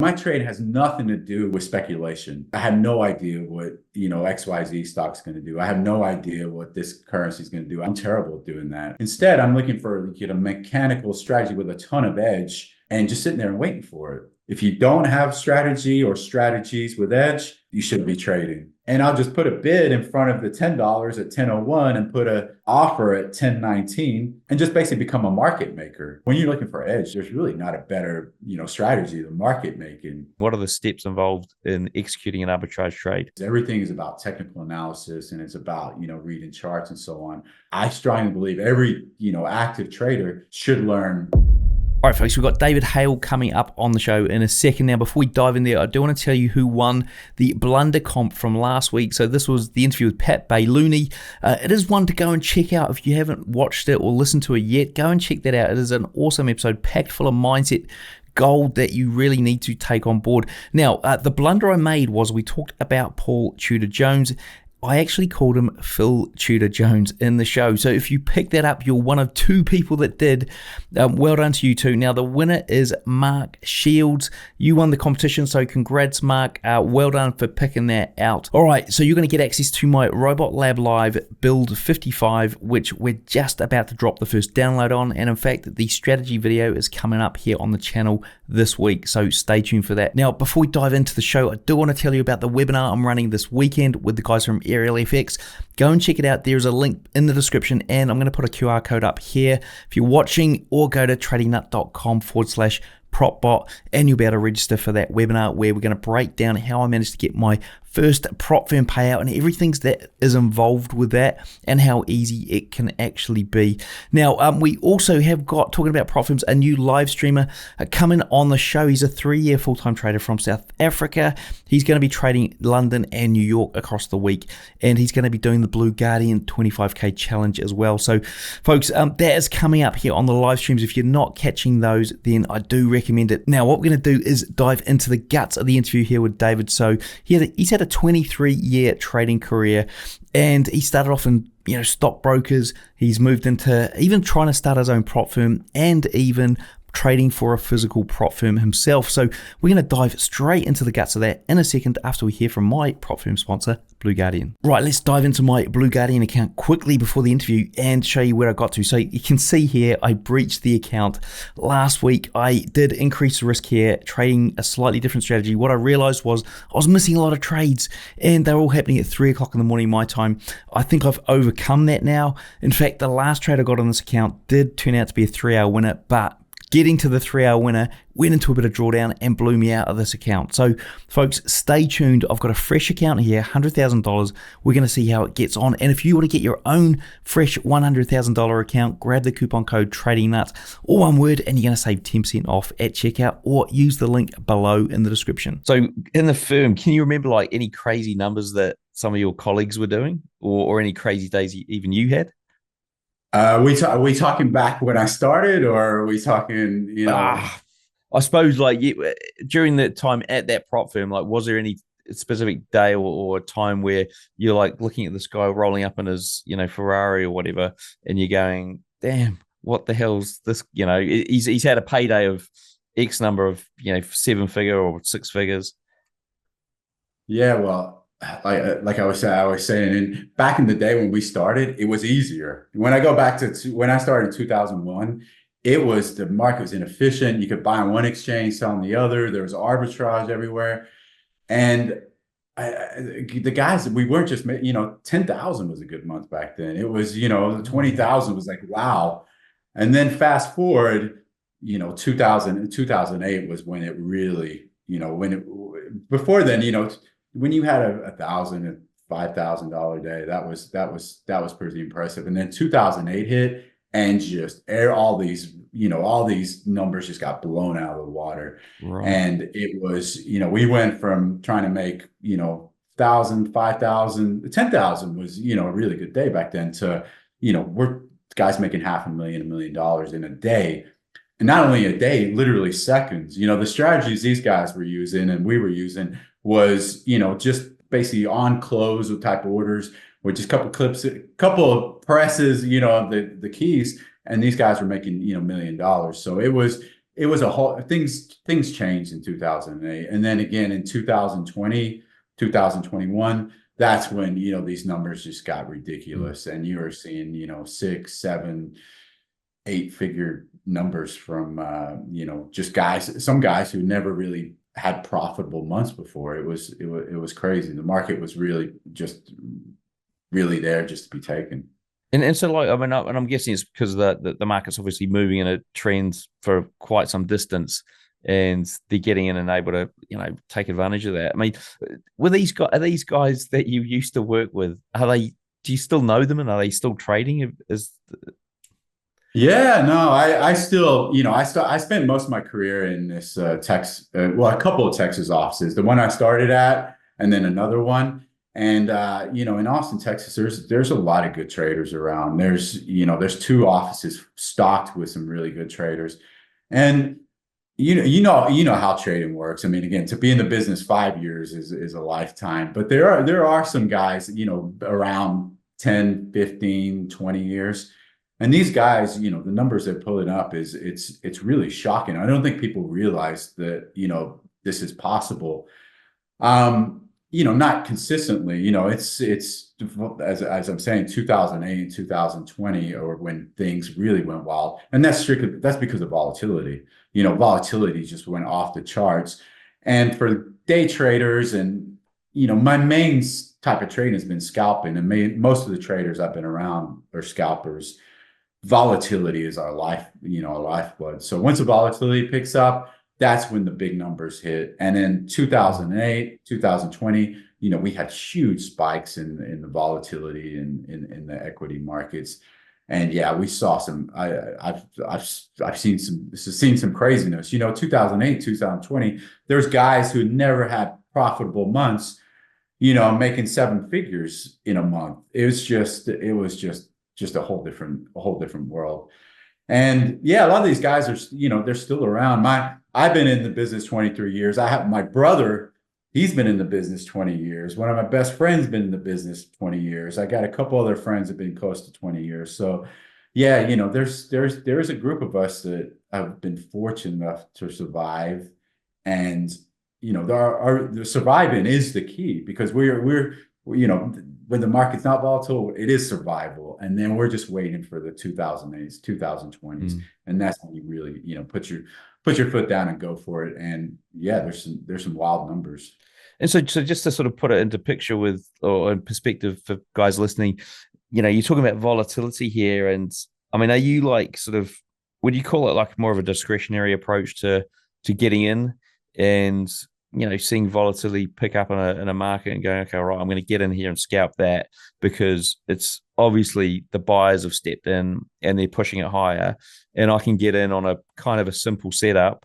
My trade has nothing to do with speculation. I have no idea what, XYZ stock's going to do. I have no idea what this currency is going to do. I'm terrible at doing that. Instead, I'm looking for a mechanical strategy with a ton of edge and just sitting there and waiting for it. If you don't have strategy or strategies with edge, you shouldn't be trading. And I'll just put a bid in front of the $10 at 10.01 and put an offer at 10.19 and just basically become a market maker. When you're looking for edge, there's really not a better, strategy than market making. What are the steps involved in executing an arbitrage trade? Everything is about technical analysis, and it's about, reading charts and so on. I strongly believe every, active trader should learn. All right, folks, we've got David Hale coming up on the show in a second. Now, before we dive in there, I do want to tell you who won the Blunder Comp from last week. So this was the interview with Pat Bay-Looney. It is one to go and check out. If you haven't watched it or listened to it yet, go and check that out. It is an awesome episode packed full of mindset gold that you really need to take on board. Now, the blunder I made was we talked about Paul Tudor Jones. I actually called him Phil Tudor Jones in the show. So if you picked that up, you're one of two people that did. Well done to you two. Now, the winner is Mark Shields. You won the competition, so congrats, Mark. Well done for picking that out. All right, so you're going to get access to my Robot Lab Live Build 55, which we're just about to drop the first download on. And in fact, the strategy video is coming up here on the channel this week, so stay tuned for that. Now, before we dive into the show, I do want to tell you about the webinar I'm running this weekend with the guys from Aerial FX. Go and check it out. There's a link in the description, and I'm going to put a QR code up here if you're watching, or go to tradingnut.com/propbot, and you'll be able to register for that webinar where we're going to break down how I managed to get my first prop firm payout and everything that is involved with that and how easy it can actually be. Now, we also have got, talking about prop firms, a new live streamer coming on the show. He's a 3-year full-time trader from South Africa. He's going to be trading London and New York across the week, and he's going to be doing the Blue Guardian 25K challenge as well. So, folks, that is coming up here on the live streams. If you're not catching those, then I do recommend it. Now, what we're going to do is dive into the guts of the interview here with David. So, he's had a 23-year trading career, and he started off in stockbrokers. He's moved into even trying to start his own prop firm and even trading for a physical prop firm himself. So we're going to dive straight into the guts of that in a second after we hear from my prop firm sponsor, Blue Guardian. Right, let's dive into my Blue Guardian account quickly before the interview and show you where I got to. So you can see here, I breached the account last week. I did increase the risk here, trading a slightly different strategy. What I realized was I was missing a lot of trades, and they're all happening at 3 o'clock in the morning my time. I think I've overcome that now. In fact, the last trade I got on this account did turn out to be a 3-hour winner, but getting to the 3-hour winner went into a bit of drawdown and blew me out of this account. So, folks, stay tuned. I've got a fresh account here, $100,000. We're going to see how it gets on. And if you want to get your own fresh $100,000 account, grab the coupon code TradingNuts, all one word, and you're going to save 10% off at checkout, or use the link below in the description. So, in the firm, can you remember like any crazy numbers that some of your colleagues were doing, or any crazy days even you had? Are we talking back when I started, or are we talking, I suppose like during that time at that prop firm, like was there any specific day or time where you're like looking at this guy rolling up in his, Ferrari or whatever, and you're going, damn, what the hell's this? He's had a payday of X number of, 7-figure or 6 figures. Yeah, well, like I was saying, and back in the day when we started, it was easier. When I go back to when I started in 2001, the market was inefficient. You could buy on one exchange, sell on the other. There was arbitrage everywhere, and the guys, we weren't just 10,000 was a good month back then. It was 20,000 was like wow, and then fast forward, 2008 was when it really before then when you had a $1,000 and $5,000 day, that was pretty impressive. And then 2008 hit, and just all these numbers just got blown out of the water. Right. And it was, we went from trying to make, 1,000, 5,000, 10,000 was, a really good day back then, to, we're guys making $500,000, $1 million in a day. And not only a day, literally seconds. The strategies these guys were using and we were using was, just basically on close with type orders, with just a couple clips, a couple of presses, the keys, and these guys were making, $1 million. So it was it was a whole things changed in 2008, and then again in 2020, 2021. That's when these numbers just got ridiculous, and you were seeing 6, 7, 8-figure numbers from just guys, some guys who never really had profitable months before. It was crazy. The market was really just really there just to be taken. And so like I mean, and I'm guessing it's because the market's obviously moving in a trend for quite some distance, and they're getting in and able to take advantage of that. I mean, are these guys that you used to work with? Do you still know them, and are they still trading? Yeah, no, I still, I spent most of my career in this well, a couple of Texas offices. The one I started at, and then another one. And in Austin, Texas, there's a lot of good traders around. There's 2 offices stocked with some really good traders. And you know how trading works. I mean, again, to be in the business 5 years is a lifetime. But there are some guys, around 10, 15, 20 years. And these guys, the numbers they're pulling up it's really shocking. I don't think people realize that, this is possible. Not consistently, it's as I'm saying, 2008 and 2020 or when things really went wild. And that's because of volatility. Volatility just went off the charts. And for day traders and, my main type of trading has been scalping. And most of the traders I've been around are scalpers. Volatility is our lifeblood. So once the volatility picks up, that's when the big numbers hit. And in 2008, 2020, we had huge spikes in the volatility in the equity markets. And yeah, we saw some. I've seen some craziness. 2008, 2020. There's guys who never had profitable months. Making 7 figures in a month. It was just a whole different world. And yeah, a lot of these guys are, they're still around. I've been in the business 23 years. I have my brother, he's been in the business 20 years. One of my best friends been in the business 20 years. I got a couple other friends that have been close to 20 years. So yeah, there's a group of us that have been fortunate enough to survive. And the surviving is the key, because we're when the market's not volatile, it is survival. And then we're just waiting for the 2008s, 2020s. And that's when you really, put your foot down and go for it. And yeah, there's some wild numbers. And so just to sort of put it into picture or in perspective for guys listening, you're talking about volatility here. And I mean, are you like would you call it like more of a discretionary approach to getting in and, seeing volatility pick up in a market and going, okay, all right, I'm going to get in here and scalp that because it's obviously the buyers have stepped in and they're pushing it higher. And I can get in on a kind of a simple setup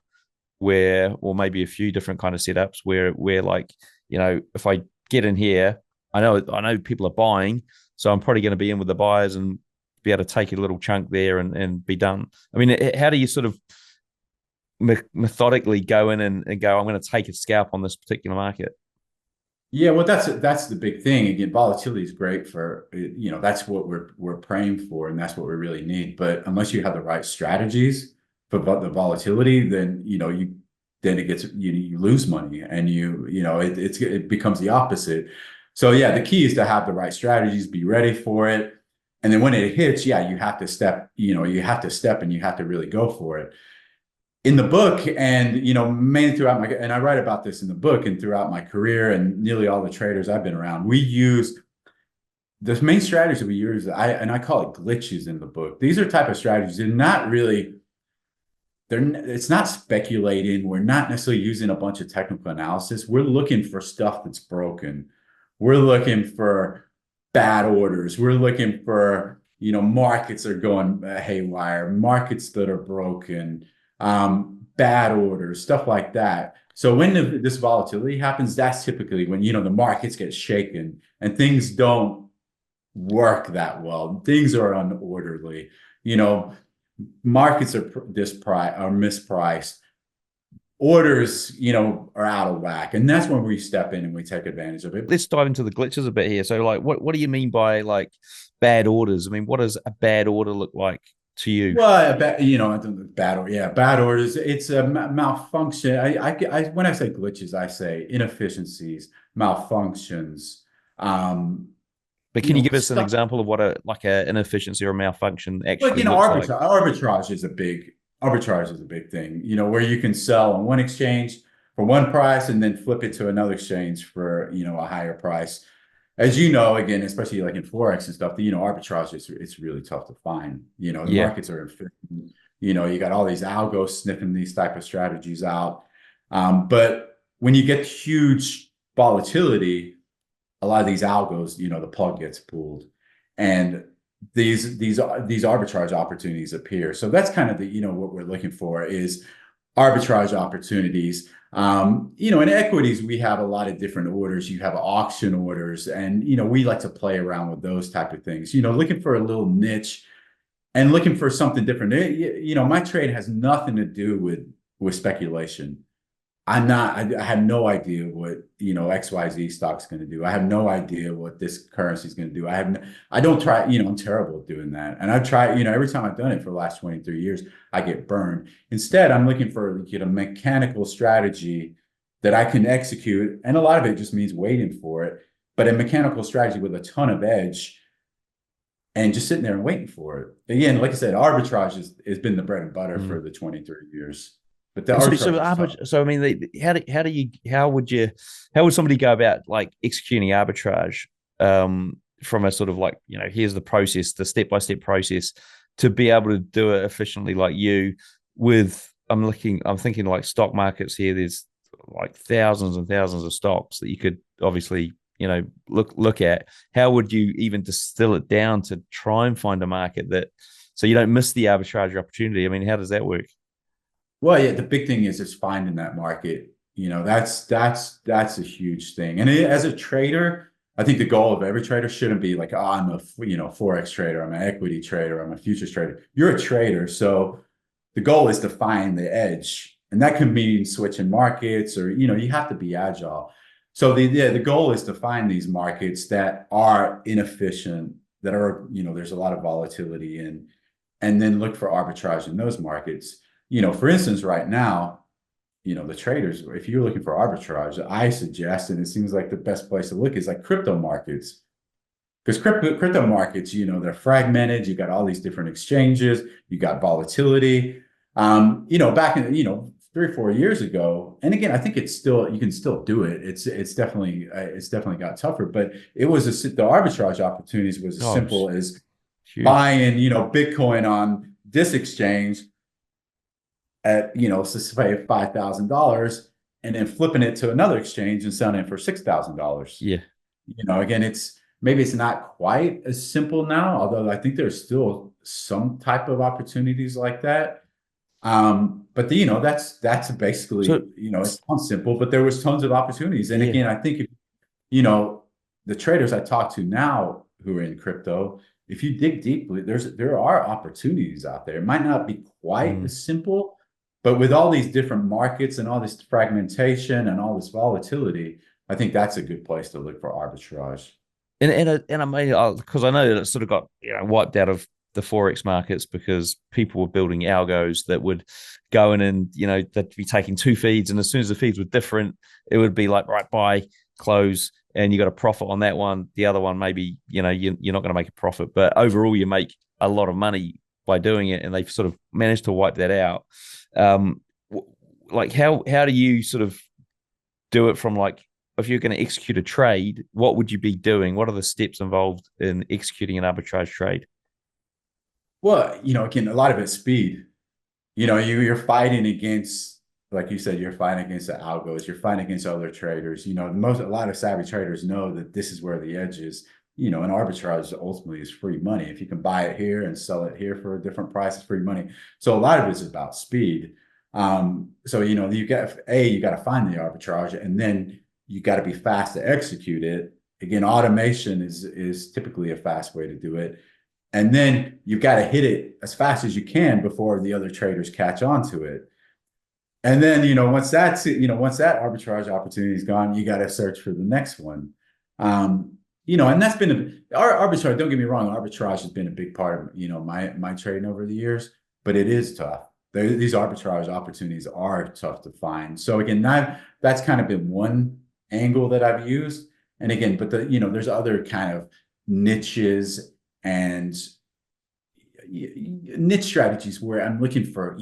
or maybe a few different kind of setups where like, if I get in here, I know people are buying, so I'm probably going to be in with the buyers and be able to take a little chunk there and be done. I mean, how do you sort of methodically go in and go, I'm going to take a scalp on this particular market? Yeah, well, that's the big thing. Again, volatility is great for, that's what we're praying for, and that's what we really need. But unless you have the right strategies for the volatility, then it gets you lose money, and it becomes the opposite. So yeah, the key is to have the right strategies, be ready for it, and then when it hits, yeah, you have to step and you have to really go for it. In the book, and mainly throughout and I write about this in the book and throughout my career, and nearly all the traders I've been around, we use the main strategies we use. I call it glitches in the book. These are type of strategies. It's not speculating. We're not necessarily using a bunch of technical analysis. We're looking for stuff that's broken. We're looking for bad orders. We're looking for markets are going haywire, markets that are broken. Bad orders, stuff like that. So when this volatility happens, that's typically when, the markets get shaken and things don't work that well. Things are unorderly. Markets are mispriced. Orders, are out of whack. And that's when we step in and we take advantage of it. Let's dive into the glitches a bit here. So like, what do you mean by like bad orders? I mean, what does a bad order look like? to you? Well, bad orders. It's a malfunction. When I say glitches, I say inefficiencies, malfunctions. Um, But can you give us an Stuff. example of what a inefficiency or a malfunction Like, actually looks like? arbitrage is a big thing. Where you can sell on one exchange for one price and then flip it to another exchange for a higher price. As you know, again, especially like in Forex and stuff, arbitrage is it's really tough to find. The Yeah. markets are efficient. You got all these algos sniffing these type of strategies out. But when you get huge volatility, a lot of these algos, the plug gets pulled, and these arbitrage opportunities appear. So that's kind of what we're looking for is arbitrage opportunities. In equities, we have a lot of different orders. You have auction orders, and we like to play around with those type of things. Looking for a little niche and looking for something different. My trade has nothing to do with speculation. I have no idea what, XYZ stock's going to do. I have no idea what this currency is going to do. I don't try, I'm terrible at doing that. And I've tried, every time I've done it for the last 23 years, I get burned. Instead, I'm looking for, a mechanical strategy that I can execute. And a lot of it just means waiting for it, but a mechanical strategy with a ton of edge and just sitting there and waiting for it. Again, like I said, arbitrage has been the bread and butter for the 23 years. But the so I mean, how would somebody go about like executing arbitrage from a sort of like, here's the process, the step-by-step process to be able to do it efficiently like you with, I'm thinking like stock markets here, there's like thousands and thousands of stocks that you could obviously, look at. How would you even distill it down to try and find a market that, so you don't miss the arbitrage opportunity? I mean, how does that work? Well, yeah, the big thing is finding that market. That's a huge thing. And as a trader, I think the goal of every trader shouldn't be like, oh, I'm a Forex trader, I'm an equity trader, I'm a futures trader. You're a trader, so the goal is to find the edge, and that can mean switching markets, or you have to be agile. So the goal is to find these markets that are inefficient, that are there's a lot of volatility in, and then look for arbitrage in those markets. For instance, right now, the traders, if you're looking for arbitrage, I suggest, and it seems like the best place to look is like crypto markets. Because crypto markets, they're fragmented. You got all these different exchanges. You got volatility. Back in, 3 or 4 years ago, and again, I think you can still do it. It's definitely got tougher, but the arbitrage opportunities was as simple as buying, Bitcoin on this exchange at, say $5,000, and then flipping it to another exchange and selling it for $6,000. Yeah. Again, maybe it's not quite as simple now, although I think there's still some type of opportunities like that. But that's basically, it sounds simple, but there was tons of opportunities. And again, I think, the traders I talk to now who are in crypto, if you dig deeply, there are opportunities out there. It might not be quite as simple, but with all these different markets and all this fragmentation and all this volatility, I think that's a good place to look for arbitrage. And I mean, because I know that it sort of got wiped out of the Forex markets because people were building algos that would go in and they'd be taking two feeds, and as soon as the feeds were different, it would be like, right, buy, close, and you got a profit on that one. The other one, maybe you're not going to make a profit, but overall you make a lot of money by doing it, and they've sort of managed to wipe that out. Like how do you sort of do it from, like, if you're going to execute a trade, what would you be doing? What are the steps involved in executing an arbitrage trade? Well, again, a lot of it's speed. You're fighting against, like you said, you're fighting against the algos, you're fighting against other traders. A lot of savvy traders know that this is where the edge is. And arbitrage ultimately is free money. If you can buy it here and sell it here for a different price, it's free money. So a lot of it's about speed. So you got to find the arbitrage, and then you got to be fast to execute it. Again, automation is typically a fast way to do it. And then you've got to hit it as fast as you can before the other traders catch on to it. And then, once that arbitrage opportunity is gone, you got to search for the next one. and that's been arbitrage. Don't get me wrong, arbitrage has been a big part of my trading over the years, but it is tough. These arbitrage opportunities are tough to find. So again, that's kind of been one angle that I've used. And again, but there's other kind of niches and niche strategies where I'm looking for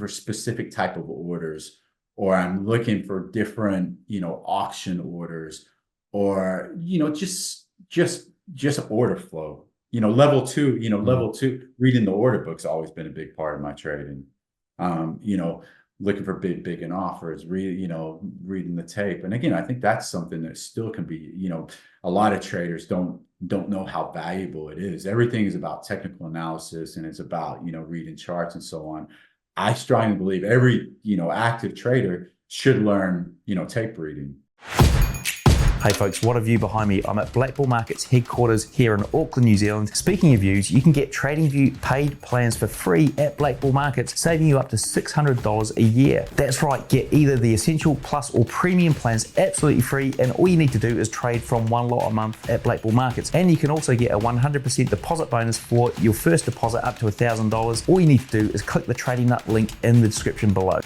specific type of orders, or I'm looking for different, auction orders, or, just order flow. Level two, reading the order book's always been a big part of my trading. Um, you know, Looking for big and offers, reading the tape. And again, I think that's something that still can be, a lot of traders don't know how valuable it is. Everything is about technical analysis, and it's about, reading charts and so on. I strongly believe every, active trader should learn, tape reading. Hey folks, what a view behind me. I'm at BLACKBULL Markets headquarters here in Auckland, New Zealand. Speaking of views, you can get TradingView paid plans for free at BLACKBULL Markets, saving you up to $600 a year. That's right, get either the Essential, Plus or Premium plans absolutely free, and all you need to do is trade from one lot a month at BLACKBULL Markets. And you can also get a 100% deposit bonus for your first deposit up to $1,000. All you need to do is click the Trading Nut link in the description below.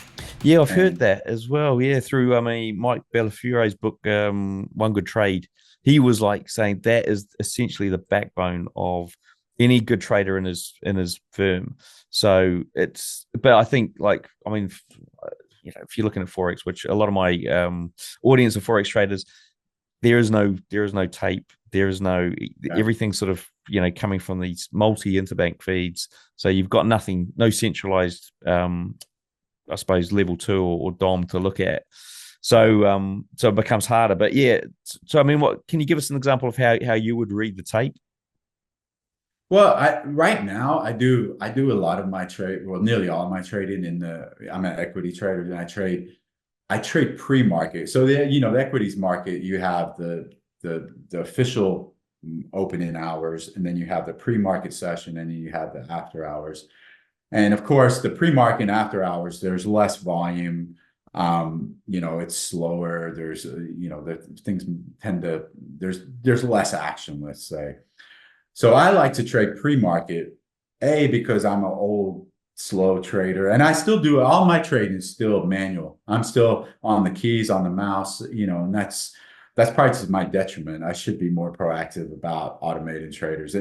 Yeah, I've heard that as well. Yeah, through Mike Bellafiore's book, One Good Trade. He was like saying that is essentially the backbone of any good trader in his firm. So but I think if you're looking at Forex, which a lot of my audience of Forex traders, there is no tape. There is no everything sort of coming from these multi interbank feeds. So you've got nothing, no centralized I suppose level 2 or DOM to look at. So it becomes harder. But yeah, so what can you give us an example of how you would read the tape? Well, right now I do a lot of my trade, well, nearly all my trading I'm an equity trader, and I trade pre-market. So the equities market, you have the official opening hours, and then you have the pre-market session, and then you have the after hours. And of course, the pre-market and after hours, there's less volume. It's slower. There's, things there's less action, let's say. So I like to trade pre-market, because I'm an old, slow trader, and I still do all my trading is still manual. I'm still on the keys, on the mouse, and that's probably to my detriment. I should be more proactive about automating trades.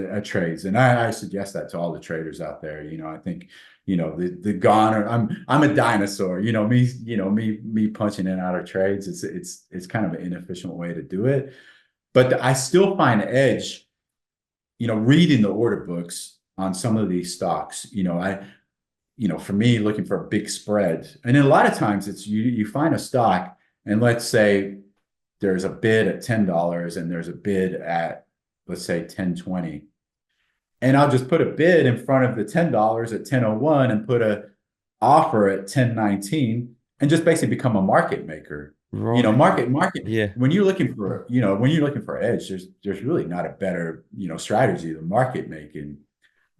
And I suggest that to all the traders out there. I think, the goner, I'm a dinosaur, me punching in and out of trades. It's kind of an inefficient way to do it. But I still find edge, reading the order books on some of these stocks. For me, looking for a big spread. And then a lot of times it's you find a stock, and let's say there's a bid at $10 and there's a bid at, let's say, $10.20. And I'll just put a bid in front of the $10 at 10.01 and put a offer at 10.19 and just basically become a market maker. Right. Market. Yeah. When you're looking for edge, there's really not a better, strategy than market making.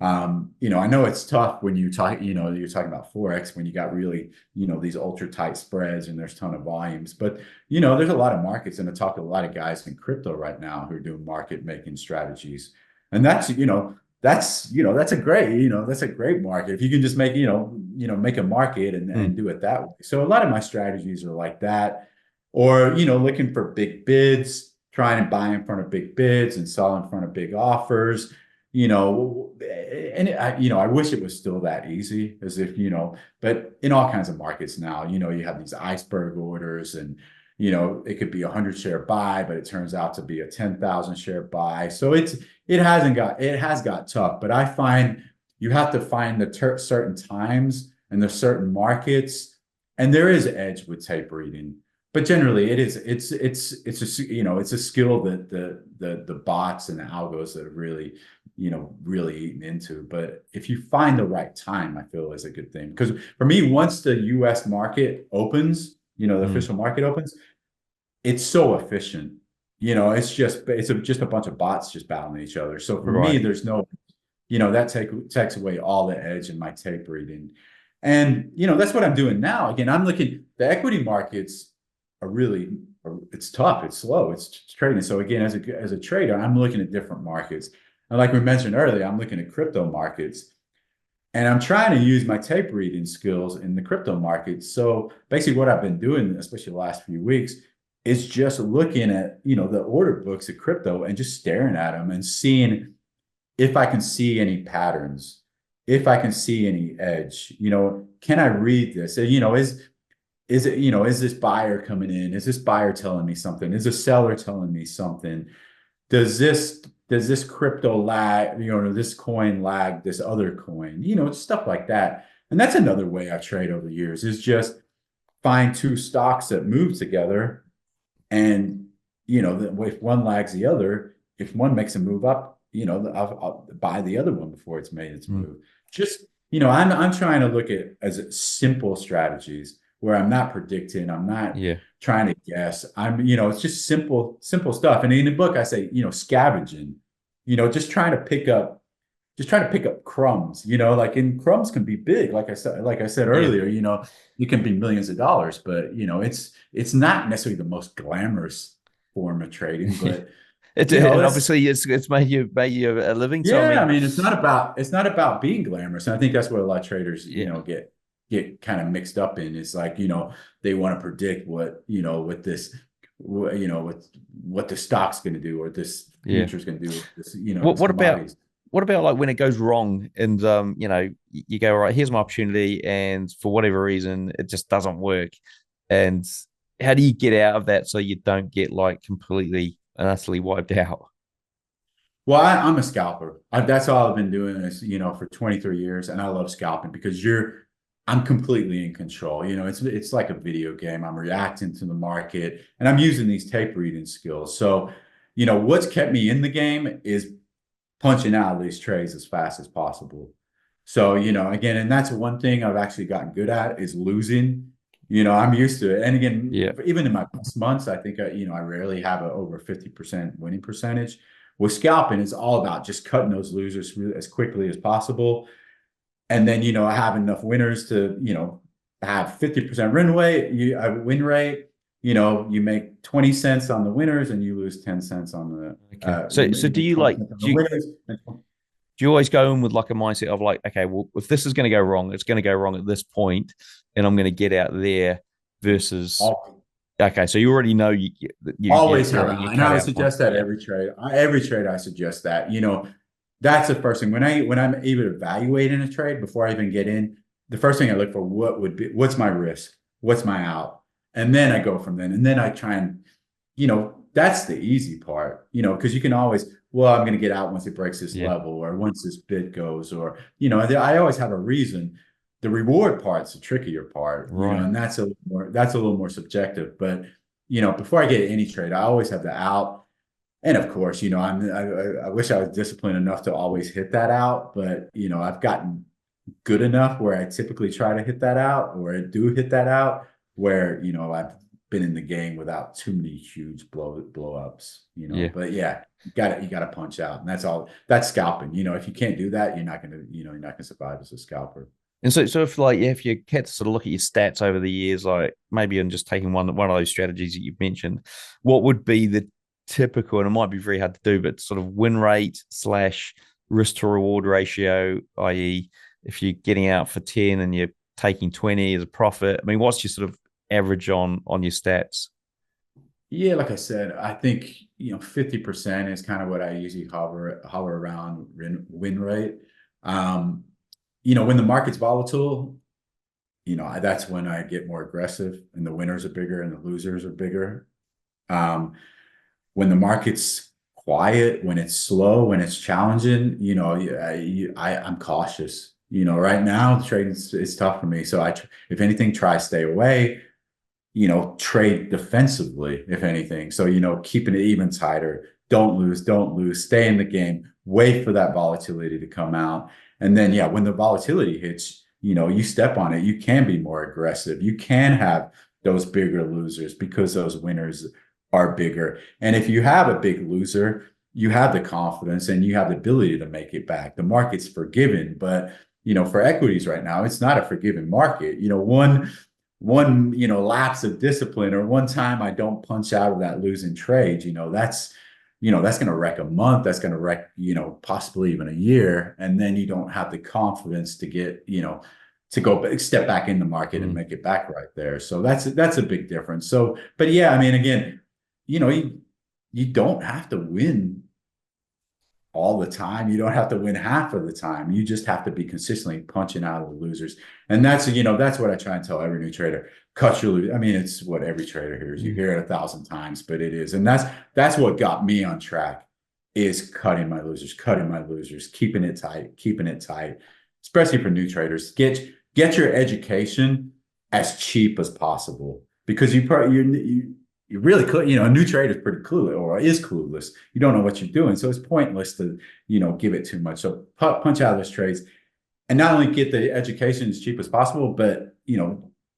I know it's tough when you're talking about Forex, when you got really, these ultra tight spreads and there's a ton of volumes, but, there's a lot of markets, and I talk to a lot of guys in crypto right now who are doing market making strategies. And that's a great market. If you can just make a market and do it that way. So a lot of my strategies are like that, or, looking for big bids, trying to buy in front of big bids and sell in front of big offers. I wish it was still that easy, as if, but in all kinds of markets now, you have these iceberg orders, and, it could be 100 share buy, but it turns out to be a 10,000 share buy. So it has got tough, but I find you have to find the certain times and the certain markets, and there is edge with tape reading. But generally, it's a skill that the bots and the algos that have really eaten into. But if you find the right time, I feel is a good thing. Because for me, once the U.S. market opens, the official market opens, it's so efficient. It's just a bunch of bots just battling each other. So for me, there's no, that takes away all the edge in my tape reading. And that's what I'm doing now. Again, I'm looking, the equity markets are really it's tough, it's slow, it's trading. So again, as a trader, I'm looking at different markets. And like we mentioned earlier, I'm looking at crypto markets. And I'm trying to use my tape reading skills in the crypto market. So basically what I've been doing, especially the last few weeks, is just looking at, the order books of crypto and just staring at them and seeing if I can see any patterns, if I can see any edge. Can I read this? Is it, is this buyer coming in? Is this buyer telling me something? Is a seller telling me something? Does this crypto lag, this coin lag this other coin, stuff like that. And that's another way I trade over the years, is just find two stocks that move together. And, if one lags the other, if one makes a move up, I'll buy the other one before it's made its move. Just, I'm trying to look at as simple strategies where I'm not predicting, I'm not trying to guess. It's just simple stuff. And in the book, I say, scavenging, just trying to pick up crumbs, like, and crumbs can be big. Like I said earlier, it can be millions of dollars, but it's not necessarily the most glamorous form of trading, but and obviously it's made you a living. Yeah. So, I mean, it's not about being glamorous. And I think that's what a lot of traders, get kind of mixed up in. It's like, they want to predict what what the stock's going to do, or this future's going to do. This, what about like when it goes wrong and you go, all right, here's my opportunity, and for whatever reason it just doesn't work, and how do you get out of that so you don't get like completely and utterly wiped out? Well, I'm a scalper. That's all I've been doing is, for 23 years, and I love scalping because I'm completely in control. It's like a video game. I'm reacting to the market, and I'm using these tape reading skills. So, what's kept me in the game is punching out of these trades as fast as possible. So, again, and that's one thing I've actually gotten good at, is losing. I'm used to it. And again, even in my best months, I think, I rarely have a over 50% winning percentage. With scalping, it's all about just cutting those losers as quickly as possible. And then, I have enough winners to, have 50% win rate. You make 20 cents on the winners and you lose 10 cents on the so do you like do you always go in with like a mindset of like, okay, well, if this is going to go wrong, it's going to go wrong at this point, and I'm going to get out there, versus okay, so you already know you always have, and I would suggest that every trade I suggest that, that's the first thing when I'm even evaluating a trade before I even get in. The first thing I look for, what's my risk, what's my out, and then I go from then, and then I try and, that's the easy part, because you can always, well, I'm going to get out once it breaks this level, or once this bid goes, or, I always have a reason. The reward part's the trickier part, right? And that's a little more subjective. But, before I get any trade, I always have the out. And of course, I wish I was disciplined enough to always hit that out, but, I've gotten good enough where I typically try to hit that out, or I do hit that out, where, I've been in the game without too many huge blow ups, but you got to punch out. And that's scalping. If you can't do that, you're not going to survive as a scalper. And so if you had to sort of look at your stats over the years, like maybe I'm just taking one of those strategies that you've mentioned, what would be the typical, and it might be very hard to do, but sort of win rate / risk to reward ratio, i.e. if you're getting out for 10 and you're taking 20 as a profit, I mean, what's your sort of average on your stats? Yeah, like I said, I think 50% is kind of what I usually hover around win rate. When the market's volatile, that's when I get more aggressive, and the winners are bigger and the losers are bigger. When the market's quiet, when it's slow, when it's challenging, I'm cautious. Right now the trading is tough for me, so if anything, try to stay away. Trade defensively, if anything. So, keeping it even tighter. Don't lose, stay in the game, wait for that volatility to come out. And then, when the volatility hits, you step on it, you can be more aggressive. You can have those bigger losers because those winners are bigger. And if you have a big loser, you have the confidence and you have the ability to make it back. The market's forgiving, but, for equities right now, it's not a forgiving market. lapse of discipline, or one time I don't punch out of that losing trade, that's going to wreck a month. That's going to wreck, possibly even a year. And then you don't have the confidence to get, to go step back in the market and make it back right there. So that's a big difference. So, but yeah, I mean, again, you don't have to win all the time. You don't have to win half of the time. You just have to be consistently punching out of the losers. And that's what I try and tell every new trader. Cut your lose. I mean, it's what every trader hears. You hear it 1,000 times, but it is. And that's what got me on track, is cutting my losers, keeping it tight, especially for new traders. Get your education as cheap as possible, because you really could, a new trader is pretty clueless, or is clueless. You don't know what you're doing. So it's pointless to, give it too much. So punch out of those trades, and not only get the education as cheap as possible, but,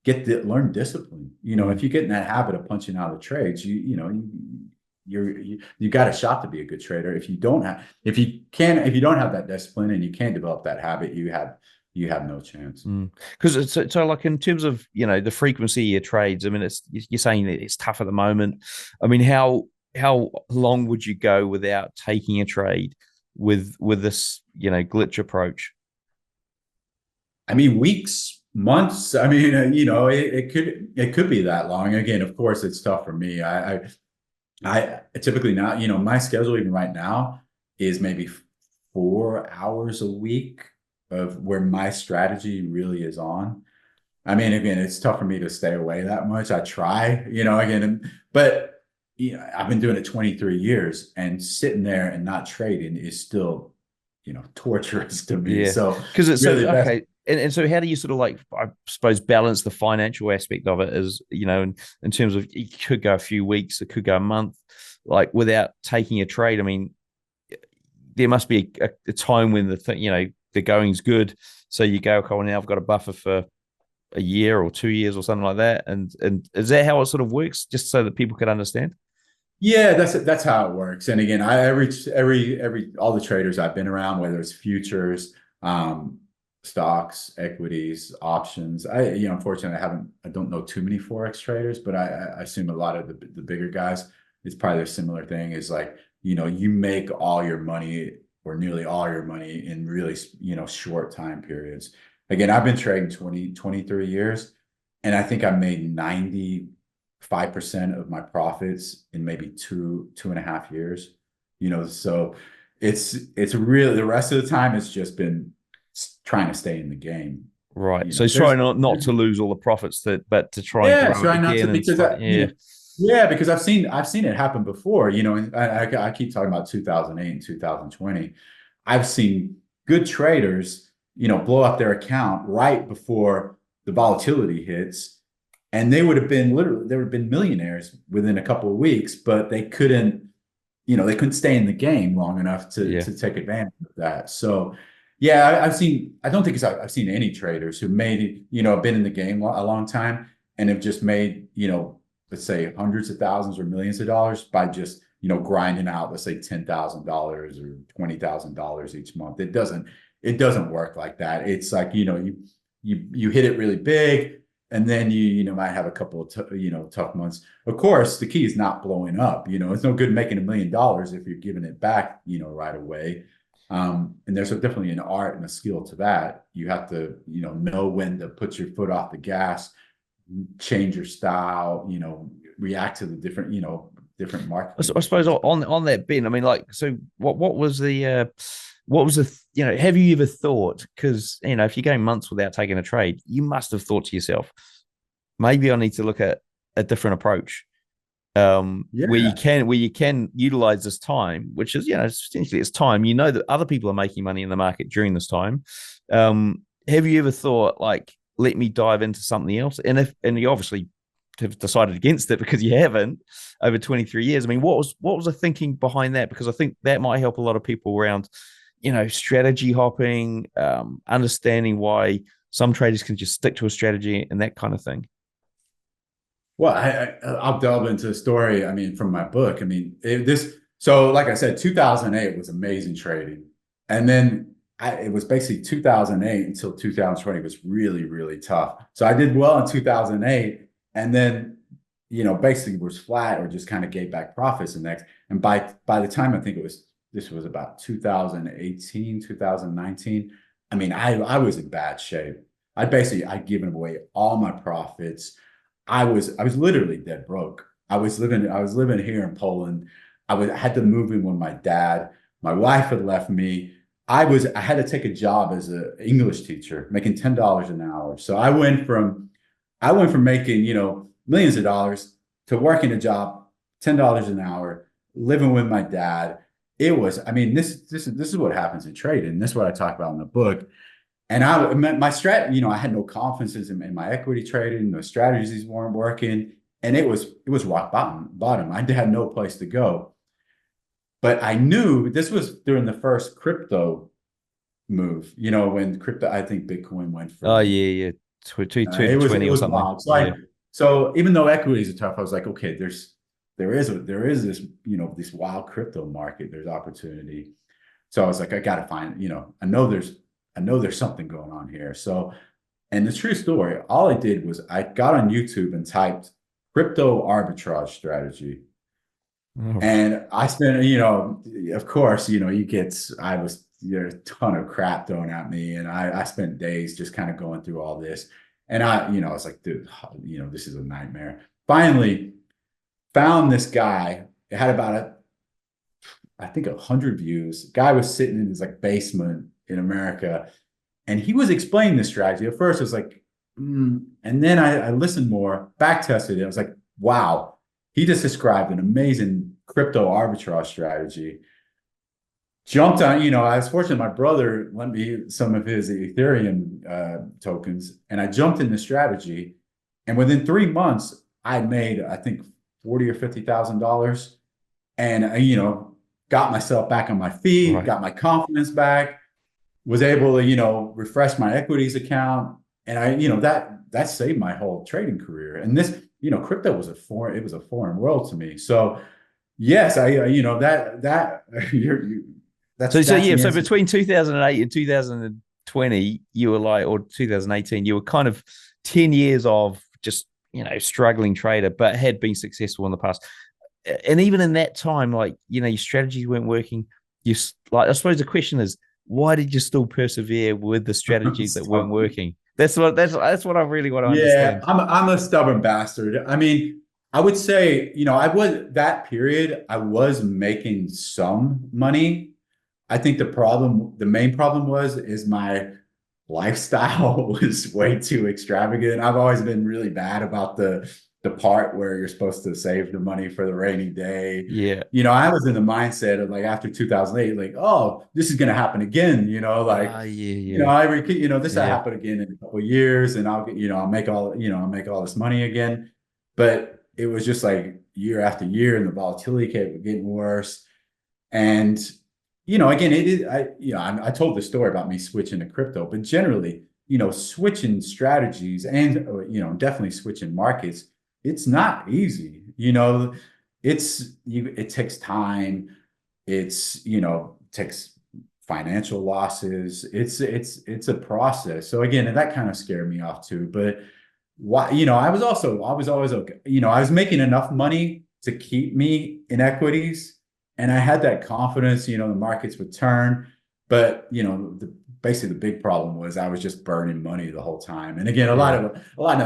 learn discipline. If you get in that habit of punching out of the trades, you got a shot to be a good trader. If you don't have that discipline and you can't develop that habit, you have no chance. Because so like in terms of the frequency of your trades, I mean, you're saying that it's tough at the moment. I mean, how long would you go without taking a trade with this glitch approach? I mean, weeks, months. I mean, it could be that long. Again, of course, it's tough for me. I typically not. My schedule even right now is maybe 4 hours a week of where my strategy really is on. I mean, again, it's tough for me to stay away that much. I try, again, but I've been doing it 23 years, and sitting there and not trading is still, torturous to me. Yeah. So because it's really okay. And so how do you sort of I suppose, balance the financial aspect of it, as, in terms of, it could go a few weeks, it could go a month, without taking a trade? I mean, there must be a time when the going's good. So you go, okay, well, now I've got a buffer for a year or 2 years or something like that. And is that how it sort of works, just so that people can understand? Yeah, that's how it works. And again, all the traders I've been around, whether it's futures, stocks, equities, options. Unfortunately, I don't know too many Forex traders, but I assume a lot of the bigger guys, it's probably a similar thing. Is you make all your money, or nearly all your money, in really, short time periods. Again, I've been trading 23 years, and I think I made 95% of my profits in maybe 2.5 years. So it's really, the rest of the time it's just been trying to stay in the game. Right. So trying not to lose all the profits, but to try and grow trying it not again. to, because yeah, because I've seen it happen before. And I keep talking about 2008 and 2020. I've seen good traders, blow up their account right before the volatility hits, and they would have been millionaires within a couple of weeks, but they couldn't stay in the game long enough to take advantage of that. So yeah, I don't think I've seen any traders who made been in the game a long time and have just made, let's say hundreds of thousands or millions of dollars by just, grinding out, let's say $10,000 or $20,000 each month. It doesn't work like that. It's like, you hit it really big, and then you might have a couple of tough months. Of course, the key is not blowing up. It's no good making $1 million if you're giving it back, right away. And there's definitely an art and a skill to that. You have to, know when to put your foot off the gas, change your style, react to the different, different market. I suppose on that, Ben, I mean, so what was the have you ever thought, because if you're going months without taking a trade, you must have thought to yourself, maybe I need to look at a different approach, where you can utilize this time, which is, essentially it's time, that other people are making money in the market during this time. Have you ever thought, let me dive into something else? And you obviously have decided against it, because you haven't, over 23 years. I mean, what was the thinking behind that? Because I think that might help a lot of people around, strategy hopping, understanding why some traders can just stick to a strategy and that kind of thing. Well, I'll delve into the story. I mean, from my book. I mean, so like I said, 2008 was amazing trading, and then it was basically 2008 until 2020 was really, really tough. So I did well in 2008, and then, basically was flat or just kind of gave back profits the next. And by the time I think this was about 2018, 2019. I mean, I was in bad shape. I'd given away all my profits. I was literally dead broke. I was living here in Poland. I had to move in with my dad. My wife had left me. I had to take a job as an English teacher, making $10 an hour. So I went from making, millions of dollars to working a job, $10 an hour, living with my dad. It was, I mean, this is what happens in trading. This is what I talk about in the book. And my strat, I had no confidence in my equity trading. The strategies weren't working, and it was rock bottom. I had no place to go. But I knew this was during the first crypto move. When crypto, I think Bitcoin went Oh from yeah, yeah, it was 2020 it or was something. wild. So even though equities are tough, I was like, okay, there is this this wild crypto market. There's opportunity. So I was like, I got to find, I know there's something going on here. So, and the true story, all I did was I got on YouTube and typed crypto arbitrage strategy. Oh, And I spent, of course, there's a ton of crap thrown at me. And I spent days just kind of going through all this. And I was like, dude, this is a nightmare. Finally found this guy. It had about I think 100 views. Guy was sitting in his like basement in America, and he was explaining this strategy. At first, I was like, and then I listened more, back tested it. I was like, wow, he just described an amazing crypto arbitrage strategy. Jumped on, I was fortunate. My brother lent me some of his Ethereum tokens, and I jumped in the strategy. And within 3 months, I made, I think, 40 or $50,000, and got myself back on my feet, right. got my confidence back, was able to, refresh my equities account. And that saved my whole trading career. And this, crypto was it was a foreign world to me. So yes, that So that's yeah, the so answer. between 2008 and 2020, you were like, or 2018, you were kind of 10 years of just, struggling trader, but had been successful in the past. And even in that time, like, your strategies weren't working. Like, I suppose the question is, why did you still persevere with the strategies that weren't So, working? That's what I really want to yeah, understand. I'm a stubborn bastard. I mean, I would say, I was that period, I was making some money. I think the main problem is my lifestyle was way too extravagant. I've always been really bad about the part where you're supposed to save the money for the rainy day. Yeah. I was in the mindset of like after 2008, like, oh, this is gonna happen again, like, Yeah, yeah, this will yeah. happen again in a couple of years, and I'll get, I'll make all this money again. But it was just like year after year, and the volatility kept getting worse. And again, it is I told the story about me switching to crypto, but generally, switching strategies and definitely switching markets, it's not easy. It takes time. Takes financial losses. It's a process. So again, that kind of scared me off too. But why, I was always okay. I was making enough money to keep me in equities, and I had that confidence, the markets would turn. But, basically the big problem was I was just burning money the whole time. And again, Yeah. a lot of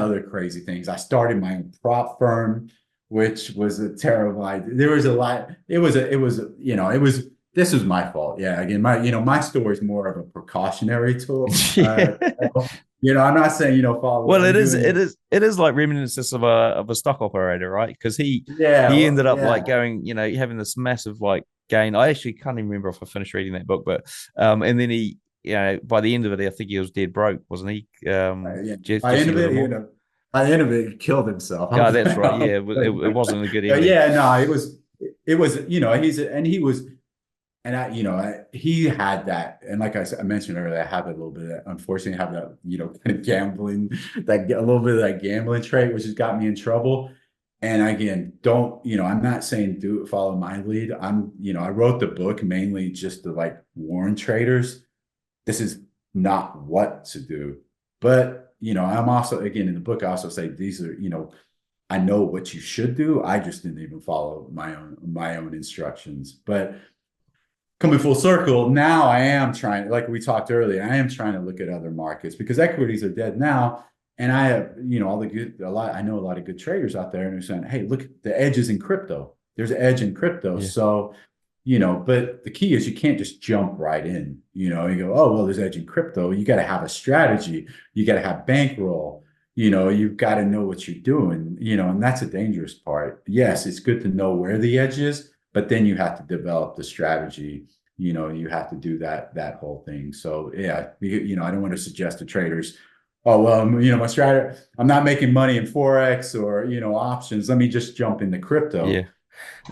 other crazy things. I started my own prop firm, which was a terrible idea. There was a lot. This was my fault. Yeah. Again, my story is more of a precautionary tool. Yeah. I'm not saying, follow what Well, I'm it is, doing. it is like reminiscence of a stock operator, right? Because Yeah. he Well, ended up like yeah. going, having this massive like gain. I actually can't even remember if I finished reading that book, but and then he, by the end of it, I think he was dead broke, wasn't he? Yeah. Jesse Livermore. By the end of it, he killed himself. Yeah, that's right. Yeah, it wasn't a good ending. Yeah, no, it was, he was, and he had that, and like I mentioned earlier, I have a little bit of that, unfortunately, I have that, kind of gambling, a little bit of that gambling trait, which has got me in trouble. And again, don't, I'm not saying follow my lead. I wrote the book mainly just to like warn traders. this is not what to do. But, I'm also, again, in the book, I also say these are, I know what you should do. I just didn't even follow my own instructions. But coming full circle, now I am trying, like we talked earlier, I am trying to look at other markets because equities are dead now. And I have, I know a lot of good traders out there and they're saying, hey, look, the edge is in crypto. There's an edge in crypto. Yeah. So, but the key is you can't just jump right in. You go, oh, well, there's edge in crypto. You got to have a strategy. You got to have bankroll. You've got to know what you're doing, and that's a dangerous part. Yes, it's good to know where the edge is, but then you have to develop the strategy. You have to do that whole thing. So yeah, I don't want to suggest to traders, oh, well, my strategy, I'm not making money in Forex or, options. Let me just jump into crypto. Yeah.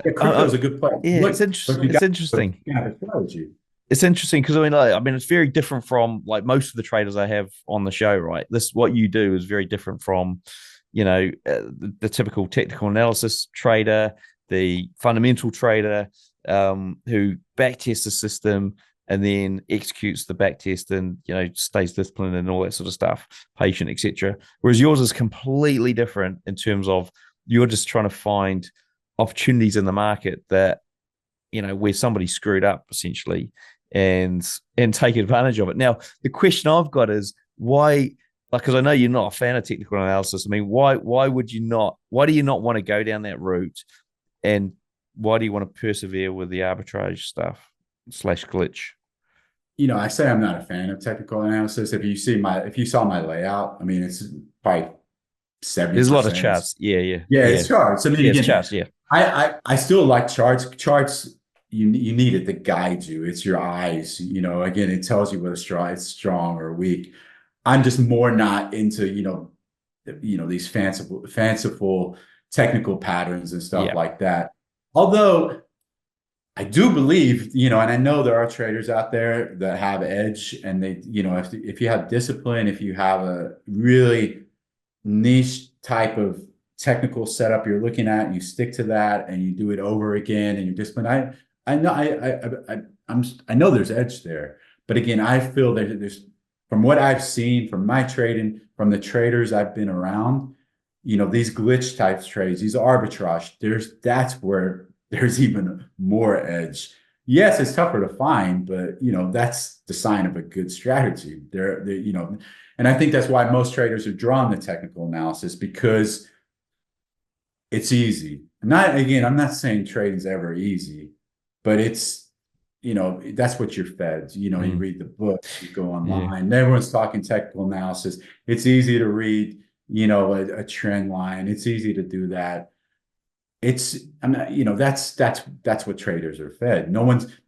Yeah, crypto is a good play. Yeah, Look, it's interesting. It's interesting. you have a strategy. It's interesting because I mean, it's very different from like most of the traders I have on the show, right? What you do is very different from, the typical technical analysis trader, the fundamental trader, who backtests the system and then executes the backtest and stays disciplined and all that sort of stuff, patient, etc. Whereas yours is completely different in terms of you're just trying to find opportunities in the market that where somebody screwed up essentially and take advantage of it. Now, the question I've got is why, because I know you're not a fan of technical analysis. I mean, why do you not want to go down that route, and why do you want to persevere with the arbitrage stuff / glitch? I say I'm not a fan of technical analysis. If you saw my layout, I mean, it's probably 70%. There's a lot of charts. Yeah. It's charts. I mean, it's charts. Yeah. I still like charts. Charts, you need it to guide you. It's your eyes. Again, it tells you whether it's strong or weak. I'm just more not into these fanciful technical patterns and stuff like that. Although I do believe, and I know there are traders out there that have edge, and they, if you have discipline, if you have a really niche type of technical setup you're looking at, and you stick to that, and you do it over again, and you're disciplined. I know there's edge there, but again, I feel that there's, from what I've seen, from my trading, from the traders I've been around, these glitch type trades, these arbitrage, that's where there's even more edge. Yes, it's tougher to find, but that's the sign of a good strategy. And I think that's why most traders are drawn to technical analysis, because it's easy. I'm not saying trading's ever easy, but it's, that's what you're fed. You read the books, you go online, everyone's talking technical analysis. It's easy to read, a trend line. It's easy to do that. That's what traders are fed.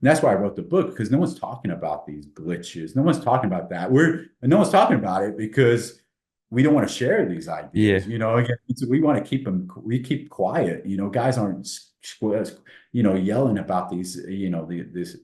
That's why I wrote the book, because no one's talking about these glitches. No one's talking about that. No one's talking about it because we don't want to share these ideas. Again, we want to keep quiet. Guys aren't, yelling about these,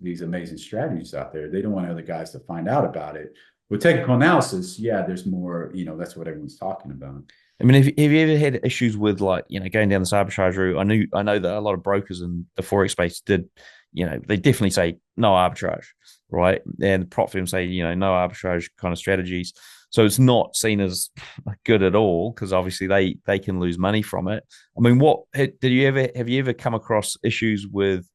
these amazing strategies out there. They don't want other guys to find out about it. With technical analysis, there's more, that's what everyone's talking about. I mean, have you ever had issues with going down this arbitrage route? I know that a lot of brokers in the Forex space did, they definitely say no arbitrage, right? And the prop firms say, no arbitrage kind of strategies. So it's not seen as good at all, because obviously they can lose money from it. I mean, have you ever come across issues with,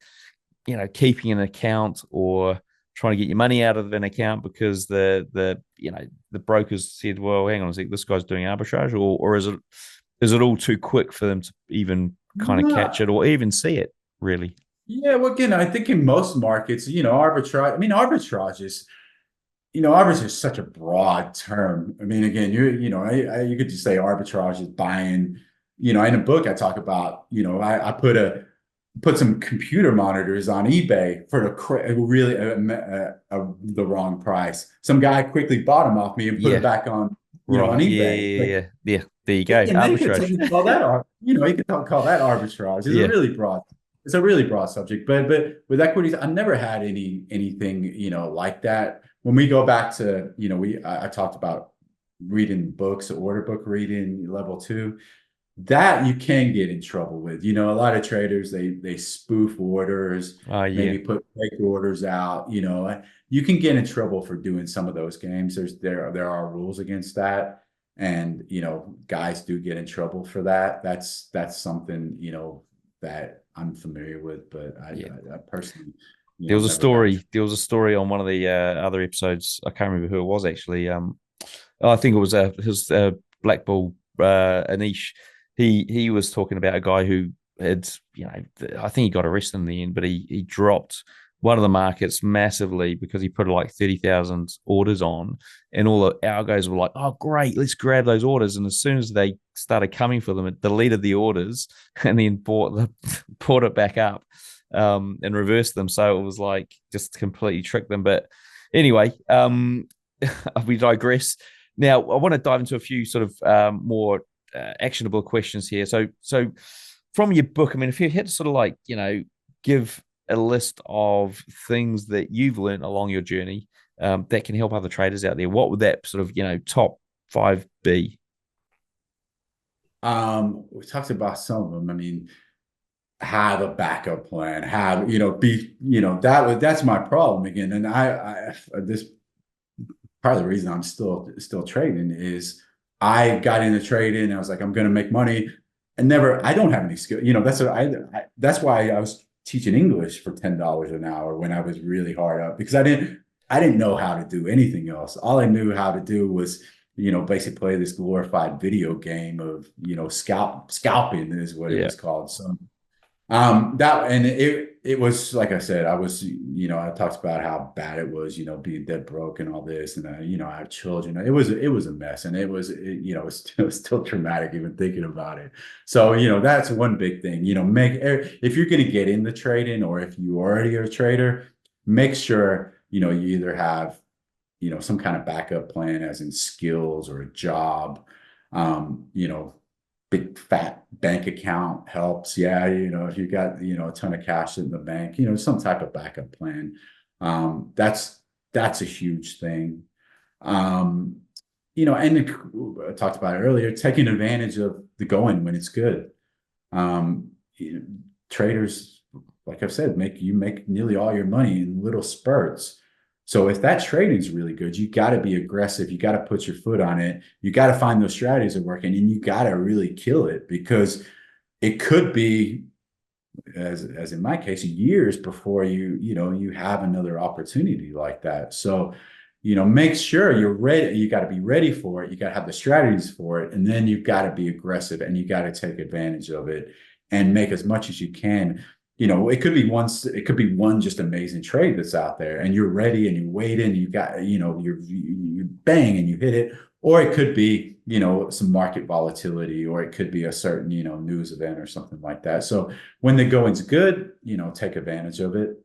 keeping an account or trying to get your money out of an account because the brokers said, well, hang on a sec, this guy's doing arbitrage, or is it all too quick for them to even kind of catch it or even see it, really? Yeah, well, again, I think in most markets, arbitrage. I mean, arbitrage is such a broad term. I mean, again, you could just say arbitrage is buying. In a book I talk about. I put some computer monitors on eBay for the wrong price. Some guy quickly bought them off me and put them back on, on eBay. Yeah. There you go. Arbitrage. You could call that, call that arbitrage. It's a really broad subject. But with equities, I've never had anything like that. When we go back to I talked about reading books, order book reading, level 2. that you can get in trouble with. You know, a lot of traders, they spoof orders, Oh yeah. maybe put fake orders out. You know, you can get in trouble for doing some of those games. There are rules against that, and you know, guys do get in trouble for that. That's something, you know, that I'm familiar with, but Yeah. I personally, you There know, was a never got in story. trouble. There was a story on one of the other episodes. I can't remember who it was actually. Oh, I think it was his Black Bull Anish. He was talking about a guy who had, you know, I think he got arrested in the end, but he dropped one of the markets massively because he put like 30,000 orders on, and all the algos were like, "Oh, great, let's grab those orders." And as soon as they started coming for them, it deleted the orders and then bought it back up, and reversed them. So it was like just completely tricked them. But anyway, we digress. Now, I want to dive into a few sort of more actionable questions here. So from your book, I mean, if you had to sort of like, you know, give a list of things that you've learned along your journey that can help other traders out there, what would that sort of, you know, top 5 be? We talked about some of them. I mean, have a backup plan, have, you know, be, you know, that's my problem again. And this part of the reason I'm still trading is I got into trading and I was like, I'm going to make money, and I don't have any skill. You know, that's why I was teaching English for $10 an hour when I was really hard up, because I didn't know how to do anything else. All I knew how to do was, you know, basically play this glorified video game of, you know, scalping is what it Yeah. was called. So that, and it was like I said, I was, you know, I talked about how bad it was, you know, being dead broke and all this, and you know, I have children. It was a mess, and you know, it was still traumatic even thinking about it. So you know, that's one big thing. You know, if you're going to get into trading, or if you already are a trader, make sure, you know, you either have, you know, some kind of backup plan, as in skills or a job. You know, big fat bank account helps. Yeah, you know, if you got, you know, a ton of cash in the bank, you know, some type of backup plan. That's a huge thing. Um, you know, and I talked about it earlier, taking advantage of the going when it's good. You know, traders, like I've said, make nearly all your money in little spurts. So if that trading is really good, you got to be aggressive. You got to put your foot on it. You got to find those strategies that are working, and you got to really kill it, because it could be, as in my case, years before you know, you have another opportunity like that. So, you know, make sure you're ready. You got to be ready for it. You got to have the strategies for it, and then you've got to be aggressive, and you got to take advantage of it and make as much as you can. You know, it could be one just amazing trade that's out there, and you're ready and you're waiting, and you got, you know, you bang and you hit it. Or it could be, you know, some market volatility, or it could be a certain, you know, news event or something like that. So when the going's good, you know, take advantage of it.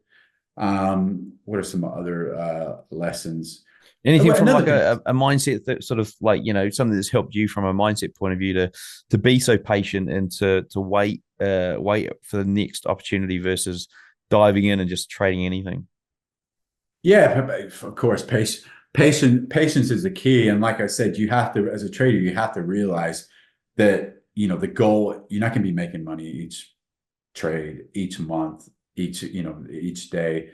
What are some other lessons? Anything from Another like thing, a mindset that sort of like, you know, something that's helped you from a mindset point of view to be so patient and to wait for the next opportunity versus diving in and just trading anything. yeah, of course, patience is the key. And like I said, you have to, as a trader, you have to realize that, you know, the goal, you're not going to be making money each trade, each month, you know, each day.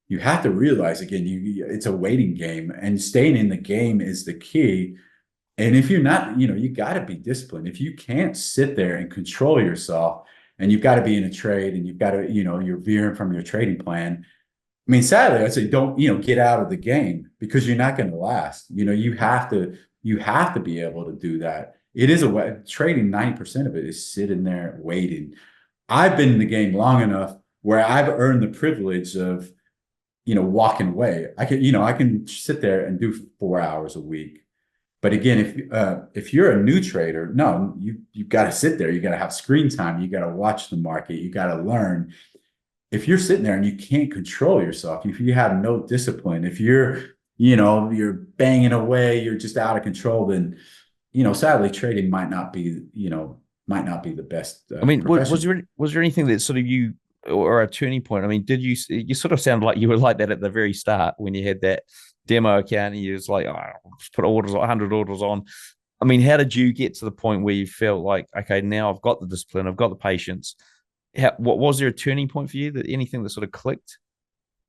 You have to realize, again, it's a waiting game, and staying in the game is the key. And if you're not, you know, you got to be disciplined. If you can't sit there and control yourself, and you've got to be in a trade, and you've got to, you know, you're veering from your trading plan. I mean, sadly, I'd say don't, you know, get out of the game, because you're not going to last. You know, you have to be able to do that. It is a way, trading, 90% of it is sitting there waiting. I've been in the game long enough where I've earned the privilege of, you know, walking away. I can sit there and do 4 hours a week. But again, if you're a new trader, no, you've got to sit there. You got to have screen time. You got to watch the market. You got to learn. If you're sitting there and you can't control yourself, if you have no discipline, if you're, you know, you're banging away, you're just out of control, then, you know, sadly, trading might not be the best I mean, profession. was there anything that sort of you or a turning point? I mean, did you sort of sound like you were like that at the very start when you had that demo account and you was like, oh, just put orders, 100 orders on. I mean, how did you get to the point where you felt like, okay, now I've got the discipline, I've got the patience? What was there a turning point for you, that anything that sort of clicked?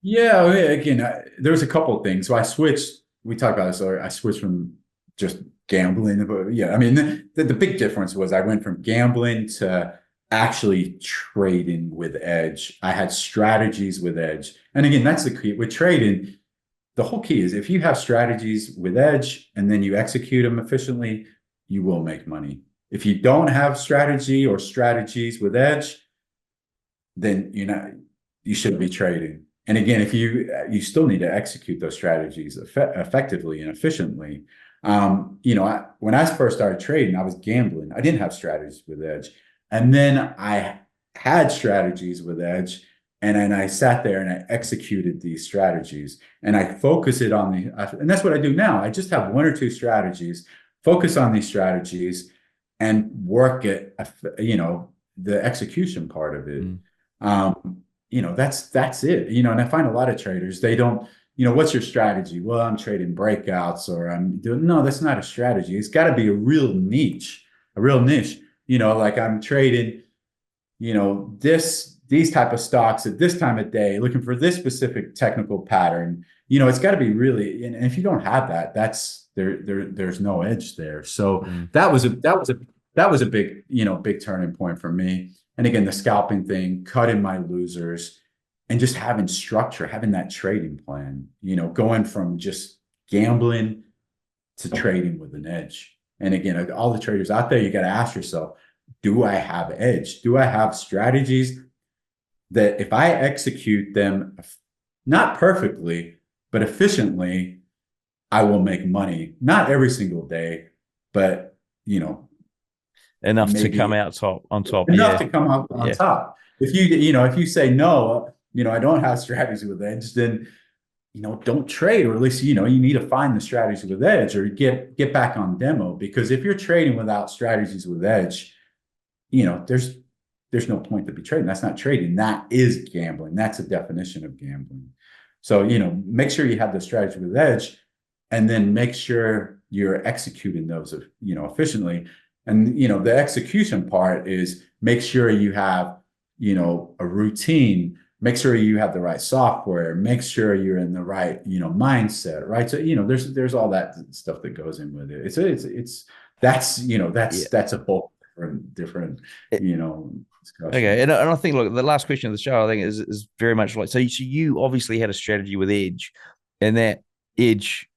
Yeah, again, there was a couple of things. So I switched. We talked about this earlier. I switched from just gambling. But yeah, I mean, the big difference was I went from gambling to actually trading with edge. I had strategies with edge, and again, that's the key with trading. The whole key is if you have strategies with edge and then you execute them efficiently, you will make money. If you don't have strategy or strategies with edge, then you shouldn't be trading. And again, if you still need to execute those strategies effectively and efficiently. When I first started trading, I was gambling. I didn't have strategies with edge, and then I had strategies with edge, and then I sat there and I executed these strategies, and I focus it on and that's what I do now. I just have one or two strategies, focus on these strategies, and work at the execution part of it. That's it. And I find a lot of traders, they don't, what's your strategy? Well, I'm trading breakouts or I'm doing, no, that's not a strategy. It's got to be a real niche. Like I'm trading, these type of stocks at this time of day, looking for this specific technical pattern. It's got to be really, and if you don't have that, there's no edge there. So that was a big turning point for me. And again, the scalping thing, cutting my losers, and just having structure, having that trading plan, going from just gambling to trading with an edge. And again, all the traders out there, you got to ask yourself, do I have edge? Do I have strategies that if I execute them, not perfectly, but efficiently, I will make money? Not every single day, but, enough to come out on top. Enough to come out on top. If you say no, I don't have strategies with edge, then don't trade, or at least you need to find the strategies with edge, or get back on demo. Because if you're trading without strategies with edge, there's no point to be trading. That's not trading. That is gambling. That's a definition of gambling. So make sure you have the strategy with edge, and then make sure you're executing those efficiently. And the execution part is make sure you have a routine, make sure you have the right software, make sure you're in the right mindset, right? So there's all that stuff that goes in with it. That's a whole different discussion. Okay, and I think, look, the last question of the show, I think, is very much like, so you obviously had a strategy with edge, and that edge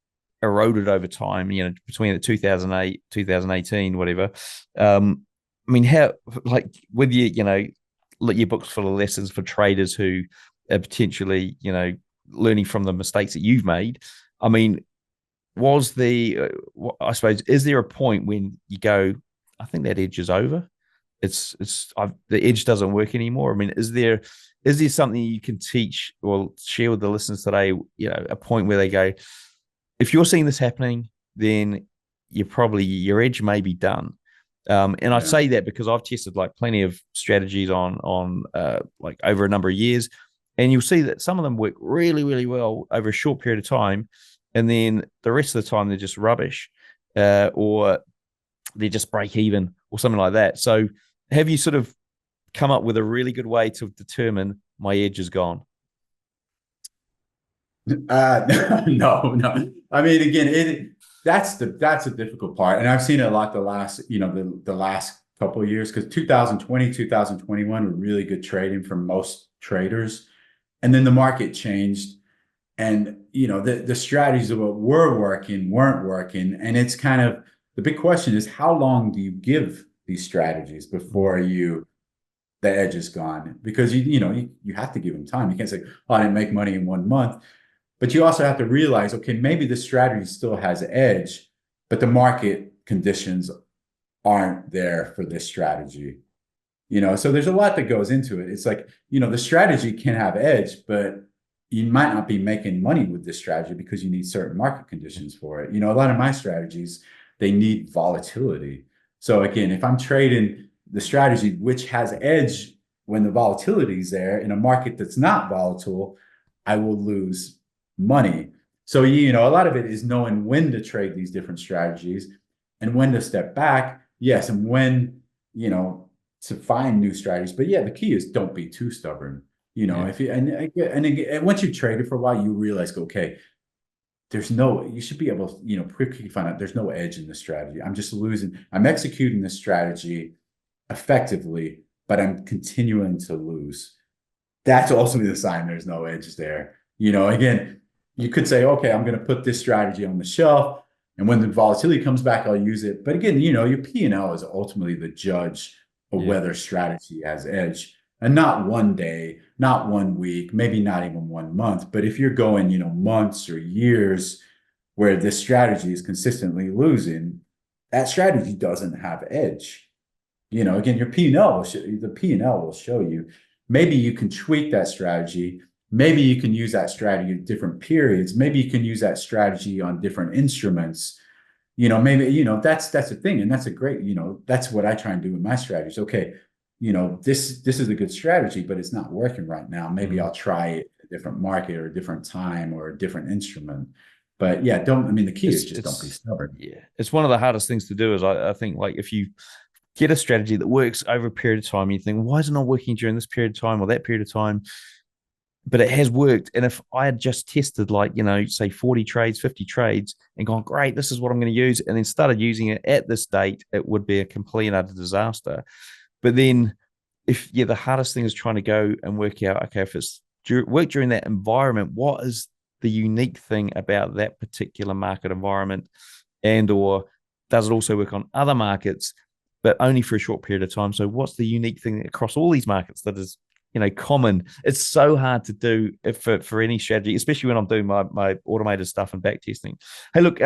eroded over time, between the 2008, 2018, whatever. I mean, how, like, with your books full of lessons for traders who are potentially, learning from the mistakes that you've made. I mean, I suppose, is there a point when you go, I think that edge is over? The edge doesn't work anymore. I mean, is there something you can teach or share with the listeners today, a point where they go, if you're seeing this happening, then your edge may be done. And I say that because I've tested like plenty of strategies on like over a number of years, and you'll see that some of them work really, really well over a short period of time, and then the rest of the time they're just rubbish, or they just break even or something like that. So have you sort of come up with a really good way to determine my edge is gone? No. I mean, again, that's a difficult part, and I've seen it a lot the last couple of years, because 2020, 2021 were really good trading for most traders, and then the market changed, and the strategies of what were working weren't working, and it's kind of the big question is, how long do you give these strategies before the edge is gone? Because you have to give them time. You can't say, oh, I didn't make money in 1 month. But you also have to realize, okay, maybe the strategy still has edge, but the market conditions aren't there for this strategy. So there's a lot that goes into it. It's like, the strategy can have edge, but you might not be making money with this strategy because you need certain market conditions for it. A lot of my strategies, they need volatility. So again, if I'm trading the strategy which has edge when the volatility is there in a market that's not volatile, I will lose money. So, a lot of it is knowing when to trade these different strategies. and when to step back, yes, and when, you know, to find new strategies. But yeah, the key is don't be too stubborn. You know, Yeah. if you and once you've traded for a while, you realize, okay, you should be able to, you know, quickly find out there's no edge in the strategy. I'm just losing. I'm executing the strategy effectively, but I'm continuing to lose. That's ultimately the sign there's no edge there. You know, again, you could say, okay, I'm going to put this strategy on the shelf, and when the volatility comes back, I'll use it. But again, you know, your P&L is ultimately the judge of Yeah. whether strategy has edge, and not one day, not 1 week, maybe not even 1 month. But if you're going, you know, months or years where this strategy is consistently losing, that strategy doesn't have edge. You know, again, your P&L will show, the P&L will show you. Maybe you can tweak that strategy. Maybe you can use that strategy at different periods. Maybe you can use that strategy on different instruments. You know, maybe, you know, that's the thing. And that's a great, you know, that's what I try and do with my strategies. Okay, you know, this is a good strategy, but it's not working right now. Maybe I'll try it at a different market or a different time or a different instrument. But yeah, I mean, the key is just don't be stubborn. Yeah, it's one of the hardest things to do. Is I think, like, if you get a strategy that works over a period of time, you think, why is it not working during this period of time or that period of time? But it has worked. And if I had just tested, like, you know, say 40 trades, 50 trades, and gone, great, this is what I'm going to use, and then started using it at this date, it would be a complete and utter disaster. But then, the hardest thing is trying to go and work out, okay, if it's work during that environment, what is the unique thing about that particular market environment? And or does it also work on other markets, but only for a short period of time? So what's the unique thing across all these markets that is, you know, common? It's so hard to do for any strategy, especially when I'm doing my automated stuff and back testing. Hey, look,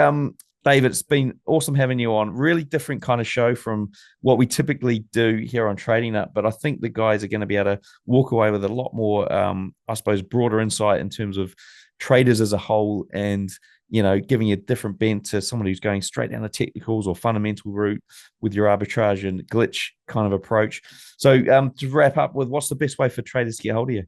David, it's been awesome having you on. Really different kind of show from what we typically do here on Trading Nut, but I think the guys are going to be able to walk away with a lot more, I suppose, broader insight in terms of traders as a whole, and, you know, giving you a different bent to someone who's going straight down the technicals or fundamental route with your arbitrage and glitch kind of approach. So to wrap up with, what's the best way for traders to get hold of you?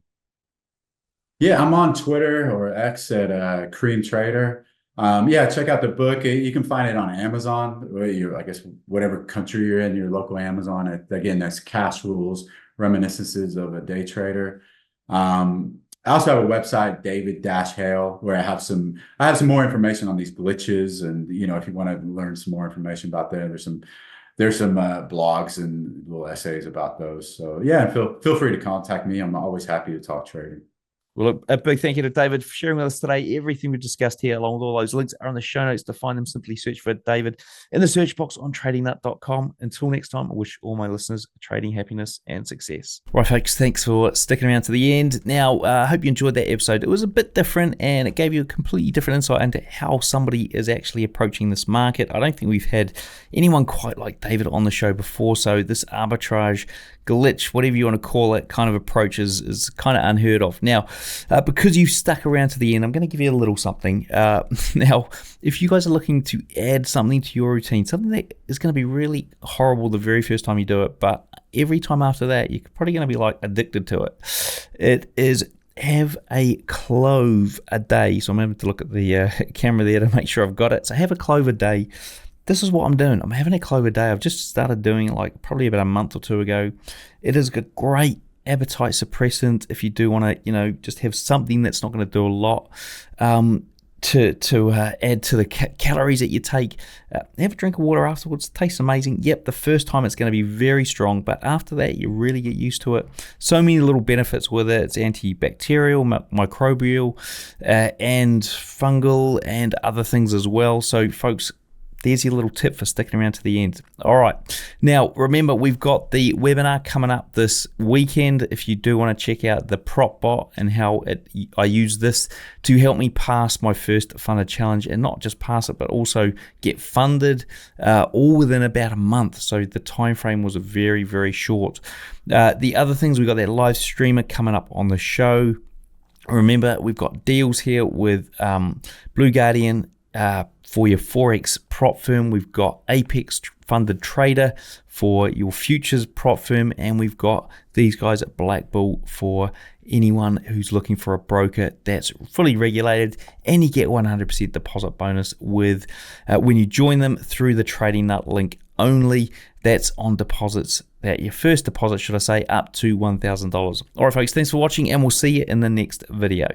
Yeah, I'm on Twitter or X at Cream Trader. Yeah, check out the book. You can find it on Amazon, or I guess whatever country you're in, your local Amazon. Again, that's Cash Rules, Reminiscences of a Day Trader. I also have a website, David-Hale, where I have some more information on these glitches, and, you know, if you want to learn some more information about that, there's some blogs and little essays about those. So yeah, feel free to contact me. I'm always happy to talk trading. Well, look, a big thank you to David for sharing with us today. Everything we discussed here, along with all those links, are in the show notes. To find them, simply search for David in the search box on tradingnut.com. Until next time, I wish all my listeners trading happiness and success. Right, folks, thanks for sticking around to the end. Now, I hope you enjoyed that episode. It was a bit different, and it gave you a completely different insight into how somebody is actually approaching this market. I don't think we've had anyone quite like David on the show before, so this arbitrage, glitch, whatever you want to call it, kind of approach is kind of unheard of. Now, because you've stuck around to the end, I'm going to give you a little something. Now, if you guys are looking to add something to your routine, something that is going to be really horrible the very first time you do it, but every time after that, you're probably going to be like addicted to it. It is have a clove a day. So I'm going to look at the camera there to make sure I've got it. So have a clove a day. This is what I'm doing. I'm having a clove a day. I've just started doing it like probably about a month or two ago. It is a great appetite suppressant if you do want to, you know, just have something that's not going to do a lot to add to the calories that you take. Have a drink of water afterwards. It tastes amazing. Yep, the first time it's going to be very strong, but after that you really get used to it. So many little benefits with it. It's antibacterial, microbial, and fungal, and other things as well. So folks, there's your little tip for sticking around to the end. All right. Now, remember, we've got the webinar coming up this weekend. If you do want to check out the prop bot and how I use this to help me pass my first funded challenge, and not just pass it, but also get funded, all within about a month. So the time frame was very, very short. The other things, we've got that live streamer coming up on the show. Remember, we've got deals here with Blue Guardian, for your Forex prop firm. We've got Apex funded trader for your futures prop firm, and we've got these guys at BLACKBULL for anyone who's looking for a broker that's fully regulated, and you get 100% deposit bonus with when you join them through the Trading Nut link only. That's on deposits, that your first deposit, should I say, up to $1,000. All right, folks, thanks for watching, and we'll see you in the next video.